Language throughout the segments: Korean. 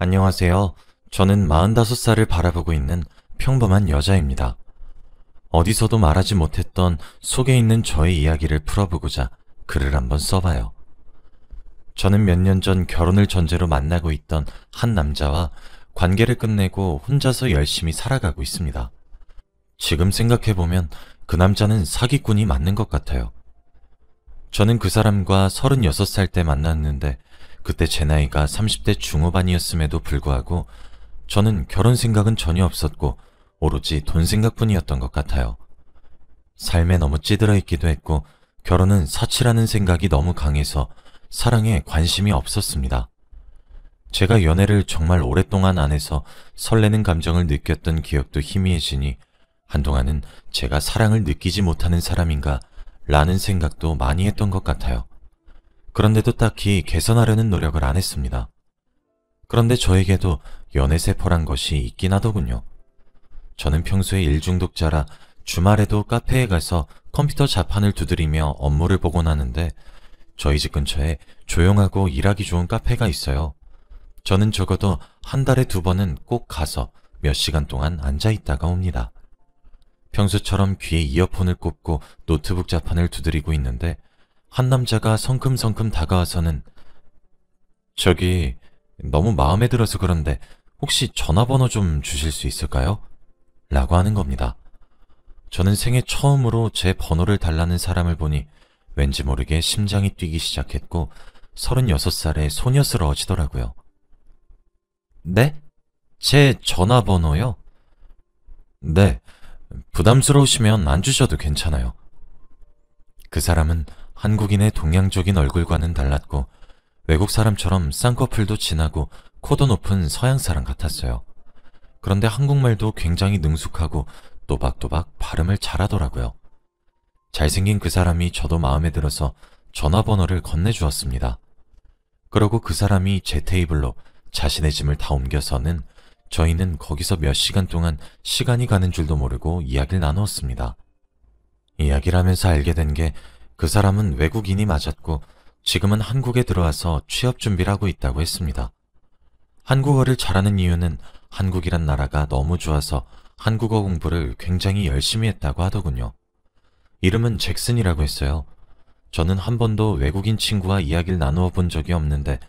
안녕하세요. 저는 45살을 바라보고 있는 평범한 여자입니다. 어디서도 말하지 못했던 속에 있는 저의 이야기를 풀어보고자 글을 한번 써봐요. 저는 몇 년 전 결혼을 전제로 만나고 있던 한 남자와 관계를 끝내고 혼자서 열심히 살아가고 있습니다. 지금 생각해보면 그 남자는 사기꾼이 맞는 것 같아요. 저는 그 사람과 36살 때 만났는데 그때 제 나이가 30대 중후반이었음에도 불구하고 저는 결혼 생각은 전혀 없었고 오로지 돈 생각뿐이었던 것 같아요. 삶에 너무 찌들어 있기도 했고 결혼은 사치라는 생각이 너무 강해서 사랑에 관심이 없었습니다. 제가 연애를 정말 오랫동안 안 해서 설레는 감정을 느꼈던 기억도 희미해지니 한동안은 제가 사랑을 느끼지 못하는 사람인가 라는 생각도 많이 했던 것 같아요. 그런데도 딱히 개선하려는 노력을 안 했습니다. 그런데 저에게도 연애세포란 것이 있긴 하더군요. 저는 평소에 일중독자라 주말에도 카페에 가서 컴퓨터 자판을 두드리며 업무를 보곤 하는데 저희 집 근처에 조용하고 일하기 좋은 카페가 있어요. 저는 적어도 한 달에 2번은 꼭 가서 몇 시간 동안 앉아 있다가 옵니다. 평소처럼 귀에 이어폰을 꽂고 노트북 자판을 두드리고 있는데 한 남자가 성큼성큼 다가와서는 저기 너무 마음에 들어서 그런데 혹시 전화번호 좀 주실 수 있을까요? 라고 하는 겁니다. 저는 생애 처음으로 제 번호를 달라는 사람을 보니 왠지 모르게 심장이 뛰기 시작했고 36살의 소녀스러워지더라고요. 네? 제 전화번호요? 네, 부담스러우시면 안 주셔도 괜찮아요. 그 사람은 한국인의 동양적인 얼굴과는 달랐고 외국 사람처럼 쌍꺼풀도 진하고 코도 높은 서양 사람 같았어요. 그런데 한국말도 굉장히 능숙하고 또박또박 발음을 잘하더라고요. 잘생긴 그 사람이 저도 마음에 들어서 전화번호를 건네주었습니다. 그러고 그 사람이 제 테이블로 자신의 짐을 다 옮겨서는 저희는 거기서 몇 시간 동안 시간이 가는 줄도 모르고 이야기를 나누었습니다. 이야기를 하면서 알게 된 게 그 사람은 외국인이 맞았고 지금은 한국에 들어와서 취업 준비를 하고 있다고 했습니다. 한국어를 잘하는 이유는 한국이란 나라가 너무 좋아서 한국어 공부를 굉장히 열심히 했다고 하더군요. 이름은 잭슨이라고 했어요. 저는 한 번도 외국인 친구와 이야기를 나누어 본 적이 없는데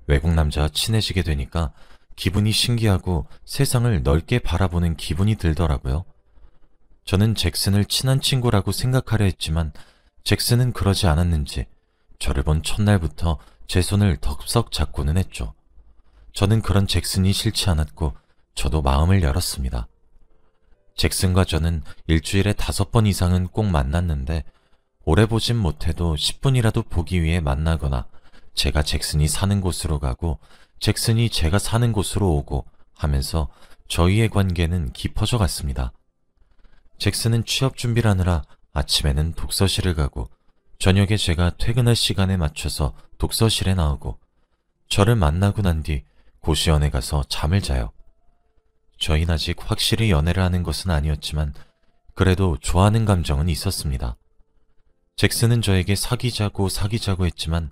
외국 남자와 친해지게 되니까 기분이 신기하고 세상을 넓게 바라보는 기분이 들더라고요. 저는 잭슨을 친한 친구라고 생각하려 했지만 잭슨은 그러지 않았는지 저를 본 첫날부터 제 손을 덥석 잡고는 했죠. 저는 그런 잭슨이 싫지 않았고 저도 마음을 열었습니다. 잭슨과 저는 일주일에 5번 이상은 꼭 만났는데 오래 보진 못해도 10분이라도 보기 위해 만나거나 제가 잭슨이 사는 곳으로 가고 잭슨이 제가 사는 곳으로 오고 하면서 저희의 관계는 깊어져 갔습니다. 잭슨은 취업 준비를 하느라 아침에는 독서실을 가고 저녁에 제가 퇴근할 시간에 맞춰서 독서실에 나오고 저를 만나고 난 뒤 고시원에 가서 잠을 자요. 저희는 아직 확실히 연애를 하는 것은 아니었지만 그래도 좋아하는 감정은 있었습니다. 잭슨은 저에게 사귀자고 했지만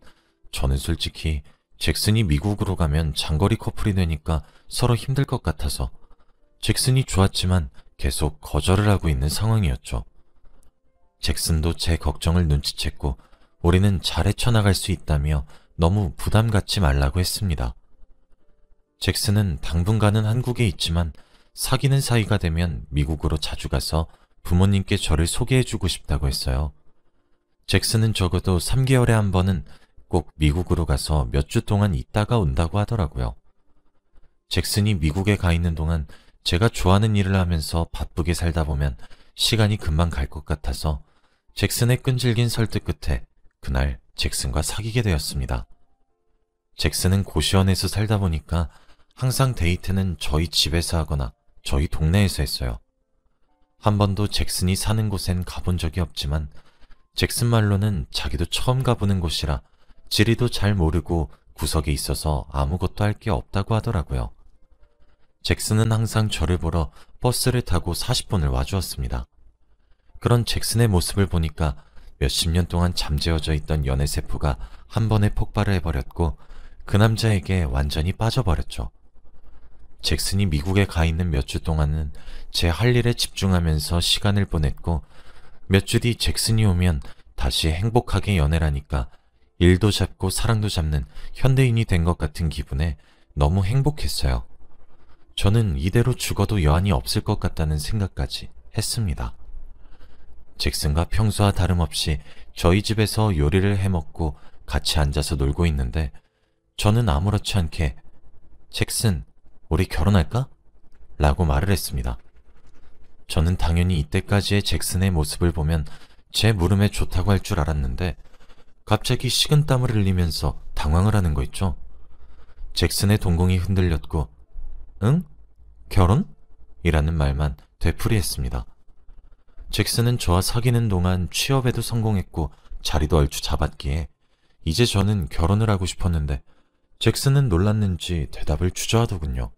저는 솔직히 잭슨이 미국으로 가면 장거리 커플이 되니까 서로 힘들 것 같아서 잭슨이 좋았지만 계속 거절을 하고 있는 상황이었죠. 잭슨도 제 걱정을 눈치챘고 우리는 잘 헤쳐나갈 수 있다며 너무 부담 갖지 말라고 했습니다. 잭슨은 당분간은 한국에 있지만 사귀는 사이가 되면 미국으로 자주 가서 부모님께 저를 소개해주고 싶다고 했어요. 잭슨은 적어도 3개월에 한 번은 꼭 미국으로 가서 몇 주 동안 있다가 온다고 하더라고요. 잭슨이 미국에 가 있는 동안 제가 좋아하는 일을 하면서 바쁘게 살다 보면 시간이 금방 갈 것 같아서 잭슨의 끈질긴 설득 끝에 그날 잭슨과 사귀게 되었습니다. 잭슨은 고시원에서 살다 보니까 항상 데이트는 저희 집에서 하거나 저희 동네에서 했어요. 한 번도 잭슨이 사는 곳엔 가본 적이 없지만 잭슨 말로는 자기도 처음 가보는 곳이라 지리도 잘 모르고 구석에 있어서 아무것도 할 게 없다고 하더라고요. 잭슨은 항상 저를 보러 버스를 타고 40분을 와주었습니다. 그런 잭슨의 모습을 보니까 몇십 년 동안 잠재워져 있던 연애세포가 한 번에 폭발을 해버렸고 그 남자에게 완전히 빠져버렸죠. 잭슨이 미국에 가 있는 몇 주 동안은 제 할 일에 집중하면서 시간을 보냈고, 몇 주 뒤 잭슨이 오면 다시 행복하게 연애라니까 일도 잡고 사랑도 잡는 현대인이 된 것 같은 기분에 너무 행복했어요. 저는 이대로 죽어도 여한이 없을 것 같다는 생각까지 했습니다. 잭슨과 평소와 다름없이 저희 집에서 요리를 해먹고 같이 앉아서 놀고 있는데, 저는 아무렇지 않게 잭슨, 우리 결혼할까? 라고 말을 했습니다. 저는 당연히 이때까지의 잭슨의 모습을 보면 제 물음에 좋다고 할 줄 알았는데, 갑자기 식은땀을 흘리면서 당황을 하는 거 있죠. 잭슨의 동공이 흔들렸고, 응? 결혼? 이라는 말만 되풀이했습니다. 잭슨은 저와 사귀는 동안 취업에도 성공했고 자리도 얼추 잡았기에 이제 저는 결혼을 하고 싶었는데, 잭슨은 놀랐는지 대답을 주저하더군요.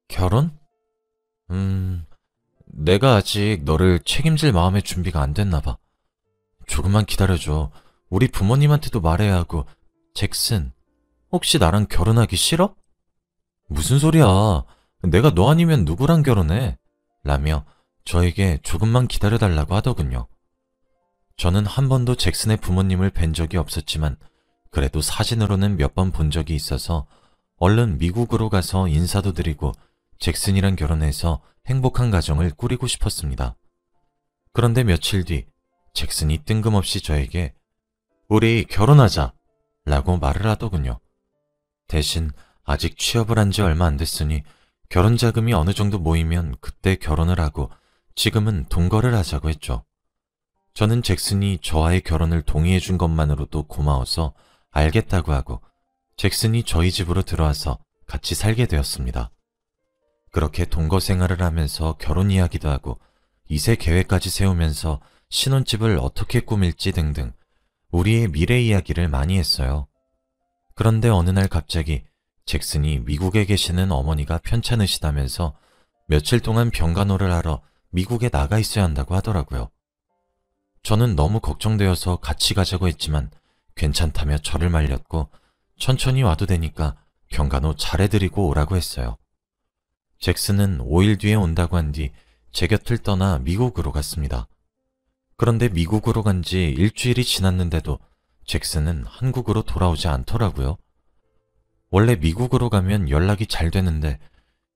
결혼? 내가 아직 너를 책임질 마음의 준비가 안 됐나 봐. 조금만 기다려줘. 우리 부모님한테도 말해야 하고. 잭슨, 혹시 나랑 결혼하기 싫어? 무슨 소리야. 내가 너 아니면 누구랑 결혼해? 라며 저에게 조금만 기다려달라고 하더군요. 저는 한 번도 잭슨의 부모님을 뵌 적이 없었지만 그래도 사진으로는 몇 번 본 적이 있어서 얼른 미국으로 가서 인사도 드리고 잭슨이랑 결혼해서 행복한 가정을 꾸리고 싶었습니다. 그런데 며칠 뒤 잭슨이 뜬금없이 저에게 우리 결혼하자 라고 말을 하더군요. 대신 아직 취업을 한 지 얼마 안 됐으니 결혼 자금이 어느 정도 모이면 그때 결혼을 하고 지금은 동거를 하자고 했죠. 저는 잭슨이 저와의 결혼을 동의해 준 것만으로도 고마워서 알겠다고 하고 잭슨이 저희 집으로 들어와서 같이 살게 되었습니다. 그렇게 동거 생활을 하면서 결혼 이야기도 하고 2세 계획까지 세우면서 신혼집을 어떻게 꾸밀지 등등 우리의 미래 이야기를 많이 했어요. 그런데 어느 날 갑자기 잭슨이 미국에 계시는 어머니가 편찮으시다면서 며칠 동안 병간호를 하러 미국에 나가 있어야 한다고 하더라고요. 저는 너무 걱정되어서 같이 가자고 했지만 괜찮다며 저를 말렸고 천천히 와도 되니까 병간호 잘해드리고 오라고 했어요. 잭슨은 5일 뒤에 온다고 한 뒤 제 곁을 떠나 미국으로 갔습니다. 그런데 미국으로 간 지 일주일이 지났는데도 잭슨은 한국으로 돌아오지 않더라고요. 원래 미국으로 가면 연락이 잘 되는데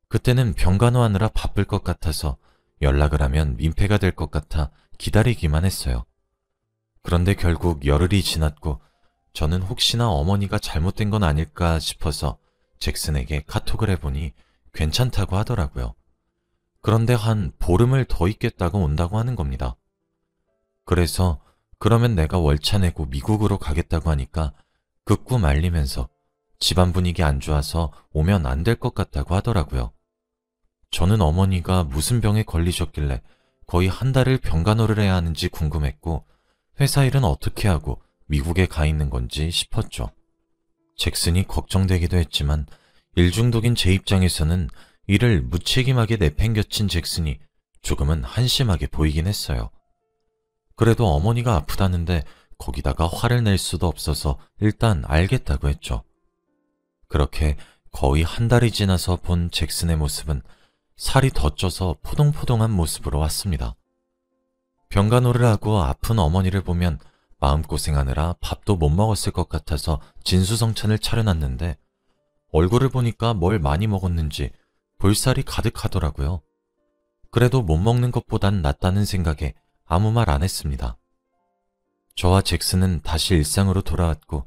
그때는 병간호하느라 바쁠 것 같아서 연락을 하면 민폐가 될 것 같아 기다리기만 했어요. 그런데 결국 열흘이 지났고 저는 혹시나 어머니가 잘못된 건 아닐까 싶어서 잭슨에게 카톡을 해보니 괜찮다고 하더라고요. 그런데 한 보름을 더 있겠다고 온다고 하는 겁니다. 그래서 그러면 내가 월차 내고 미국으로 가겠다고 하니까 극구 말리면서 집안 분위기 안 좋아서 오면 안 될 것 같다고 하더라고요. 저는 어머니가 무슨 병에 걸리셨길래 거의 한 달을 병간호를 해야 하는지 궁금했고 회사 일은 어떻게 하고 미국에 가 있는 건지 싶었죠. 잭슨이 걱정되기도 했지만 일 중독인 제 입장에서는 이를 무책임하게 내팽겨친 잭슨이 조금은 한심하게 보이긴 했어요. 그래도 어머니가 아프다는데 거기다가 화를 낼 수도 없어서 일단 알겠다고 했죠. 그렇게 거의 한 달이 지나서 본 잭슨의 모습은 살이 더 쪄서 포동포동한 모습으로 왔습니다. 병간호를 하고 아픈 어머니를 보면 마음고생하느라 밥도 못 먹었을 것 같아서 진수성찬을 차려놨는데 얼굴을 보니까 뭘 많이 먹었는지 볼살이 가득하더라고요. 그래도 못 먹는 것보단 낫다는 생각에 아무 말 안 했습니다. 저와 잭슨은 다시 일상으로 돌아왔고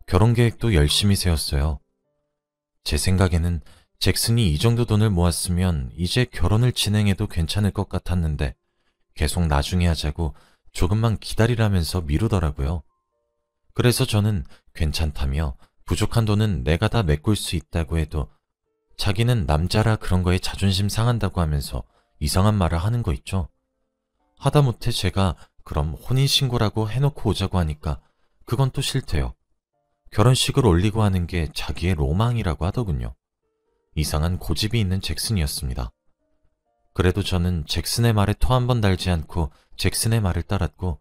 결혼 계획도 열심히 세웠어요. 제 생각에는 잭슨이 이 정도 돈을 모았으면 이제 결혼을 진행해도 괜찮을 것 같았는데 계속 나중에 하자고 조금만 기다리라면서 미루더라고요. 그래서 저는 괜찮다며 부족한 돈은 내가 다 메꿀 수 있다고 해도 자기는 남자라 그런 거에 자존심 상한다고 하면서 이상한 말을 하는 거 있죠. 하다못해 제가 그럼 혼인신고라고 해놓고 오자고 하니까 그건 또 싫대요. 결혼식을 올리고 하는 게 자기의 로망이라고 하더군요. 이상한 고집이 있는 잭슨이었습니다. 그래도 저는 잭슨의 말에 토 한 번 달지 않고 잭슨의 말을 따랐고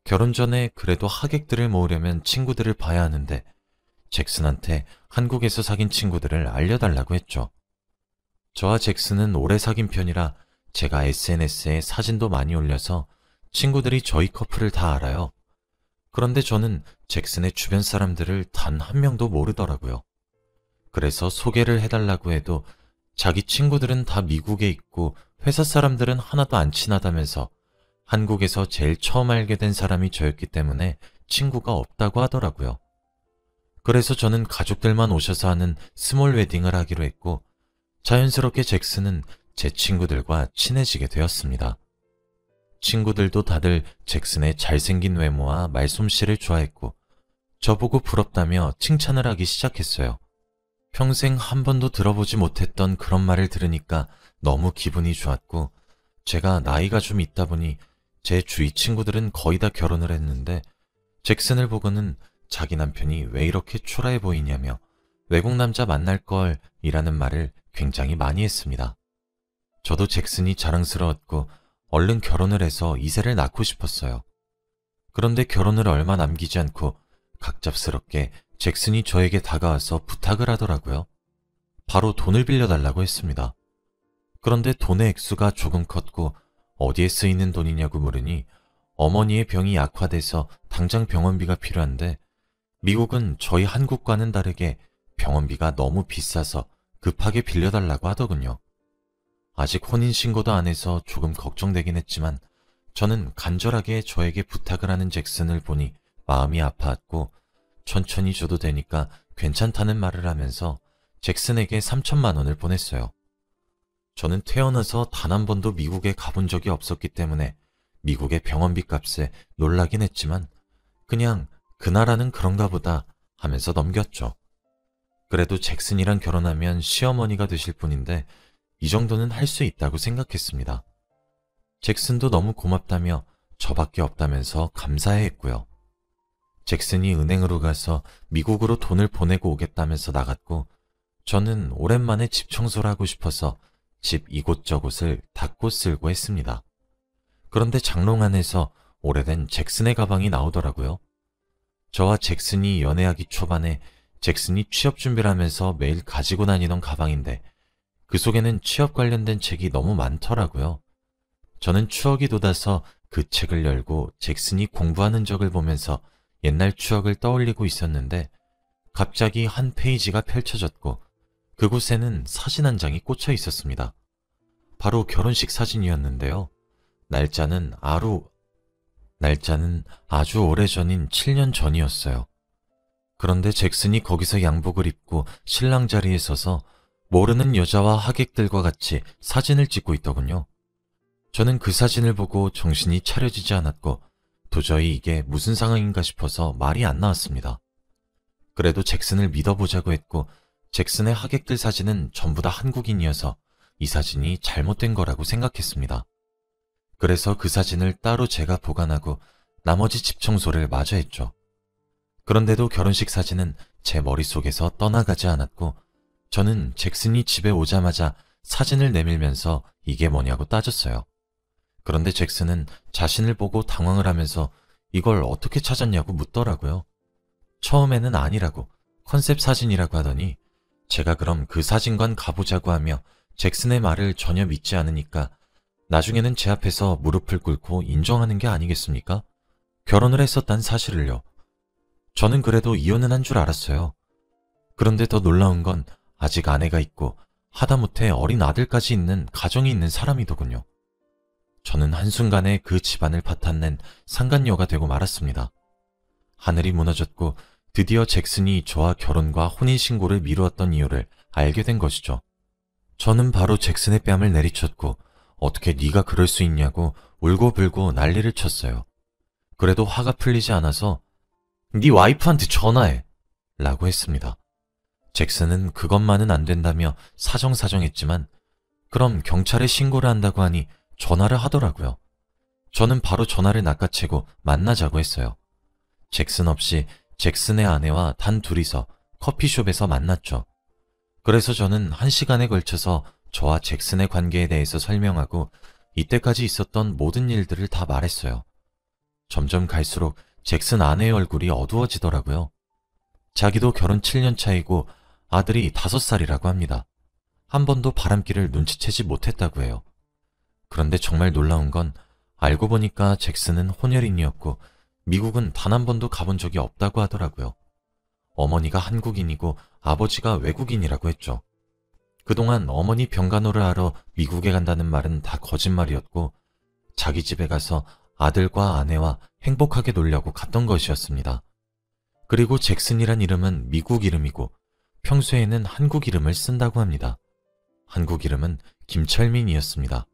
결혼 전에 그래도 하객들을 모으려면 친구들을 봐야 하는데 잭슨한테 한국에서 사귄 친구들을 알려달라고 했죠. 저와 잭슨은 오래 사귄 편이라 제가 SNS에 사진도 많이 올려서 친구들이 저희 커플을 다 알아요. 그런데 저는 잭슨의 주변 사람들을 단 한 명도 모르더라고요. 그래서 소개를 해달라고 해도 자기 친구들은 다 미국에 있고 회사 사람들은 하나도 안 친하다면서 한국에서 제일 처음 알게 된 사람이 저였기 때문에 친구가 없다고 하더라고요. 그래서 저는 가족들만 오셔서 하는 스몰 웨딩을 하기로 했고 자연스럽게 잭슨은 제 친구들과 친해지게 되었습니다. 친구들도 다들 잭슨의 잘생긴 외모와 말솜씨를 좋아했고 저보고 부럽다며 칭찬을 하기 시작했어요. 평생 한 번도 들어보지 못했던 그런 말을 들으니까 너무 기분이 좋았고 제가 나이가 좀 있다 보니 제 주위 친구들은 거의 다 결혼을 했는데 잭슨을 보고는 자기 남편이 왜 이렇게 초라해 보이냐며 외국 남자 만날 걸 이라는 말을 굉장히 많이 했습니다. 저도 잭슨이 자랑스러웠고 얼른 결혼을 해서 2세를 낳고 싶었어요. 그런데 결혼을 얼마 남기지 않고 갑작스럽게 잭슨이 저에게 다가와서 부탁을 하더라고요. 바로 돈을 빌려달라고 했습니다. 그런데 돈의 액수가 조금 컸고 어디에 쓰이는 돈이냐고 물으니 어머니의 병이 약화돼서 당장 병원비가 필요한데 미국은 저희 한국과는 다르게 병원비가 너무 비싸서 급하게 빌려달라고 하더군요. 아직 혼인신고도 안 해서 조금 걱정되긴 했지만 저는 간절하게 저에게 부탁을 하는 잭슨을 보니 마음이 아파왔고 천천히 줘도 되니까 괜찮다는 말을 하면서 잭슨에게 3천만 원을 보냈어요. 저는 태어나서 단 한 번도 미국에 가본 적이 없었기 때문에 미국의 병원비 값에 놀라긴 했지만 그냥 그 나라는 그런가 보다 하면서 넘겼죠. 그래도 잭슨이랑 결혼하면 시어머니가 되실 분인데 이 정도는 할 수 있다고 생각했습니다. 잭슨도 너무 고맙다며 저밖에 없다면서 감사해했고요. 잭슨이 은행으로 가서 미국으로 돈을 보내고 오겠다면서 나갔고 저는 오랜만에 집 청소를 하고 싶어서 집 이곳저곳을 닦고 쓸고 했습니다. 그런데 장롱 안에서 오래된 잭슨의 가방이 나오더라고요. 저와 잭슨이 연애하기 초반에 잭슨이 취업 준비를 하면서 매일 가지고 다니던 가방인데 그 속에는 취업 관련된 책이 너무 많더라고요. 저는 추억이 돋아서 그 책을 열고 잭슨이 공부하는 적을 보면서 옛날 추억을 떠올리고 있었는데 갑자기 한 페이지가 펼쳐졌고 그곳에는 사진 한 장이 꽂혀 있었습니다. 바로 결혼식 사진이었는데요. 날짜는 아주 오래전인 7년 전이었어요. 그런데 잭슨이 거기서 양복을 입고 신랑 자리에 서서 모르는 여자와 하객들과 같이 사진을 찍고 있더군요. 저는 그 사진을 보고 정신이 차려지지 않았고 도저히 이게 무슨 상황인가 싶어서 말이 안 나왔습니다. 그래도 잭슨을 믿어보자고 했고 잭슨의 하객들 사진은 전부 다 한국인이어서 이 사진이 잘못된 거라고 생각했습니다. 그래서 그 사진을 따로 제가 보관하고 나머지 집 청소를 마저 했죠. 그런데도 결혼식 사진은 제 머릿속에서 떠나가지 않았고 저는 잭슨이 집에 오자마자 사진을 내밀면서 이게 뭐냐고 따졌어요. 그런데 잭슨은 자신을 보고 당황을 하면서 이걸 어떻게 찾았냐고 묻더라고요. 처음에는 아니라고 컨셉 사진이라고 하더니 제가 그럼 그 사진관 가보자고 하며 잭슨의 말을 전혀 믿지 않으니까 나중에는 제 앞에서 무릎을 꿇고 인정하는 게 아니겠습니까? 결혼을 했었단 사실을요. 저는 그래도 이혼은 한 줄 알았어요. 그런데 더 놀라운 건 아직 아내가 있고 하다못해 어린 아들까지 있는 가정이 있는 사람이더군요. 저는 한순간에 그 집안을 파탄낸 상간녀가 되고 말았습니다. 하늘이 무너졌고 드디어 잭슨이 저와 결혼과 혼인신고를 미루었던 이유를 알게 된 것이죠. 저는 바로 잭슨의 뺨을 내리쳤고 어떻게 네가 그럴 수 있냐고 울고불고 난리를 쳤어요. 그래도 화가 풀리지 않아서 네 와이프한테 전화해 라고 했습니다. 잭슨은 그것만은 안 된다며 사정사정했지만 그럼 경찰에 신고를 한다고 하니 전화를 하더라고요. 저는 바로 전화를 낚아채고 만나자고 했어요. 잭슨 없이 잭슨의 아내와 단 둘이서 커피숍에서 만났죠. 그래서 저는 1시간에 걸쳐서 저와 잭슨의 관계에 대해서 설명하고 이때까지 있었던 모든 일들을 다 말했어요. 점점 갈수록 잭슨 아내의 얼굴이 어두워지더라고요. 자기도 결혼 7년 차이고 아들이 5살이라고 합니다. 한 번도 바람길을 눈치채지 못했다고 해요. 그런데 정말 놀라운 건 알고 보니까 잭슨은 혼혈인이었고 미국은 단 한 번도 가본 적이 없다고 하더라고요. 어머니가 한국인이고 아버지가 외국인이라고 했죠. 그동안 어머니 병간호를 하러 미국에 간다는 말은 다 거짓말이었고 자기 집에 가서 아들과 아내와 행복하게 놀려고 갔던 것이었습니다. 그리고 잭슨이란 이름은 미국 이름이고 평소에는 한국 이름을 쓴다고 합니다. 한국 이름은 김철민이었습니다.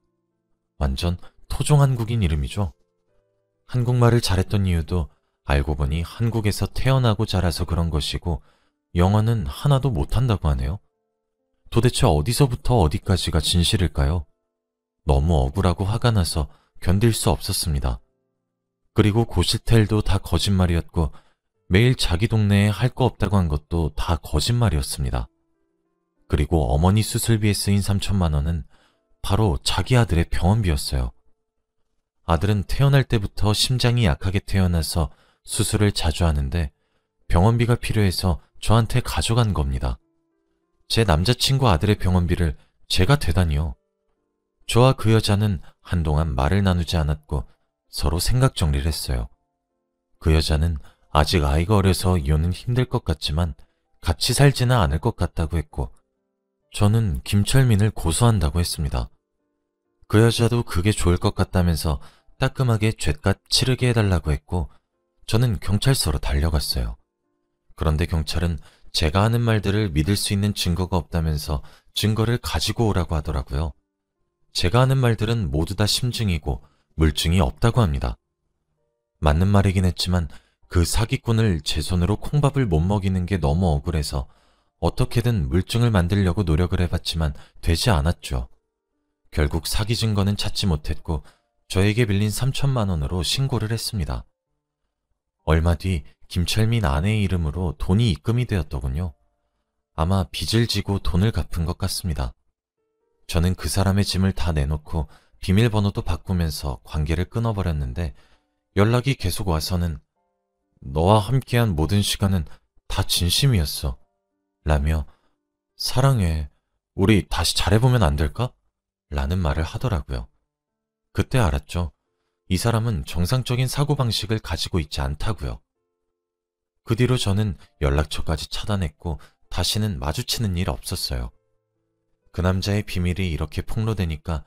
완전 토종 한국인 이름이죠. 한국말을 잘했던 이유도 알고 보니 한국에서 태어나고 자라서 그런 것이고 영어는 하나도 못한다고 하네요. 도대체 어디서부터 어디까지가 진실일까요? 너무 억울하고 화가 나서 견딜 수 없었습니다. 그리고 고시텔도 다 거짓말이었고 매일 자기 동네에 할 거 없다고 한 것도 다 거짓말이었습니다. 그리고 어머니 수술비에 쓰인 3천만 원은 바로 자기 아들의 병원비였어요. 아들은 태어날 때부터 심장이 약하게 태어나서 수술을 자주 하는데 병원비가 필요해서 저한테 가져간 겁니다. 제 남자친구 아들의 병원비를 제가 대다니요. 저와 그 여자는 한동안 말을 나누지 않았고 서로 생각 정리를 했어요. 그 여자는 아직 아이가 어려서 이혼은 힘들 것 같지만 같이 살지는 않을 것 같다고 했고 저는 김철민을 고소한다고 했습니다. 그 여자도 그게 좋을 것 같다면서 따끔하게 죗값 치르게 해달라고 했고 저는 경찰서로 달려갔어요. 그런데 경찰은 제가 하는 말들을 믿을 수 있는 증거가 없다면서 증거를 가지고 오라고 하더라고요. 제가 하는 말들은 모두 다 심증이고 물증이 없다고 합니다. 맞는 말이긴 했지만 그 사기꾼을 제 손으로 콩밥을 못 먹이는 게 너무 억울해서 어떻게든 물증을 만들려고 노력을 해봤지만 되지 않았죠. 결국 사기 증거는 찾지 못했고 저에게 빌린 3천만 원으로 신고를 했습니다. 얼마 뒤 김철민 아내의 이름으로 돈이 입금이 되었더군요. 아마 빚을 지고 돈을 갚은 것 같습니다. 저는 그 사람의 짐을 다 내놓고 비밀번호도 바꾸면서 관계를 끊어버렸는데 연락이 계속 와서는 너와 함께한 모든 시간은 다 진심이었어 라며 사랑해, 우리 다시 잘해보면 안 될까? 라는 말을 하더라고요. 그때 알았죠. 이 사람은 정상적인 사고방식을 가지고 있지 않다고요. 그 뒤로 저는 연락처까지 차단했고 다시는 마주치는 일 없었어요. 그 남자의 비밀이 이렇게 폭로되니까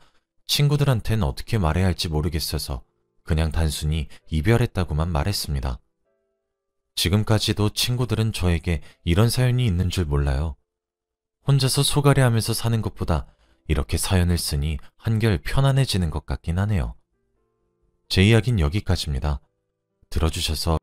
친구들한텐 어떻게 말해야 할지 모르겠어서 그냥 단순히 이별했다고만 말했습니다. 지금까지도 친구들은 저에게 이런 사연이 있는 줄 몰라요. 혼자서 소가리하면서 사는 것보다 이렇게 사연을 쓰니 한결 편안해지는 것 같긴 하네요. 제 이야기는 여기까지입니다. 들어주셔서